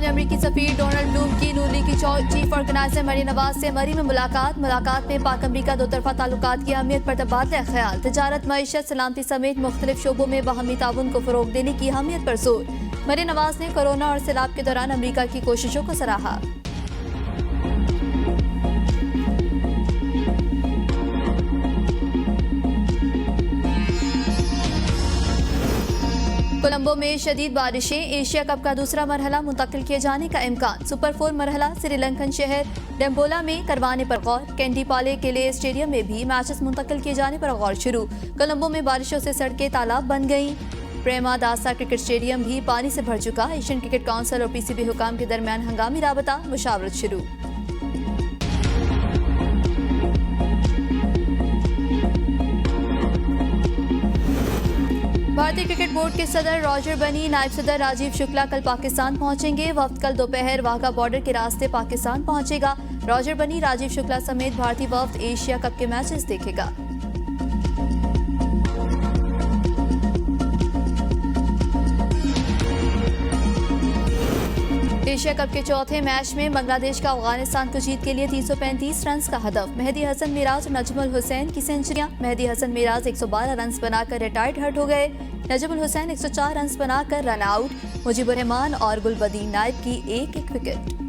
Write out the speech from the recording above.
में अमेरिकी सफीर Donald Bloom की नूली की चीफ ऑर्गेनाइजर मरियम नवाज से मरी में मुलाकात में पाक अमरीका दो तरफा ताल्लुकात की अहमियत पर तबादला ख्याल, तजारत, मईशत, सलामती समेत मुख्तलिफ शोबों में बाहमी ताउन को फरोग देने की अहमियत पर जोर। मरियम नवाज ने कोरोना और सैलाब के दौरान अमरीका की कोशिशों को सराहा। कोलंबो में शदीद बारिशें, एशिया कप का दूसरा मरहला मुंतकिल किए जाने का इम्कान। सुपर 4 मरहला श्रीलंकन शहर डेम्बोला में करवाने पर गौर। कैंडीपाले के लिए स्टेडियम में भी मैचेस मुंतकिल किए जाने पर गौर शुरू। कोलंबो में बारिशों से सड़कें तालाब बन गईं। प्रेमादासा क्रिकेट स्टेडियम भी पानी से भर चुका। एशियन क्रिकेट काउंसिल और पीसीबी हुकाम के दरमियान हंगामी राबता, मुशावरत शुरू। भारतीय क्रिकेट बोर्ड के सदर रॉजर बनी, नायब सदर राजीव शुक्ला कल पाकिस्तान पहुंचेंगे। वफ्द कल दोपहर वाघा बॉर्डर के रास्ते पाकिस्तान पहुंचेगा। रॉजर बनी, राजीव शुक्ला समेत भारतीय वफ्द एशिया कप के मैचेस देखेगा। एशिया कप के चौथे मैच में बांग्लादेश का अफगानिस्तान को जीत के लिए 335 रन का हदफ। मेहदी हसन मिराज और नजमुल हुसैन की सेंचुरियां। मेहदी हसन मिराज 112 रन बनाकर रिटायर्ड हर्ट हो गए। नजमुल हुसैन 104 रन बनाकर रन आउट। मुजीबुर रहमान और गुलबदीन नाइब की एक एक विकेट।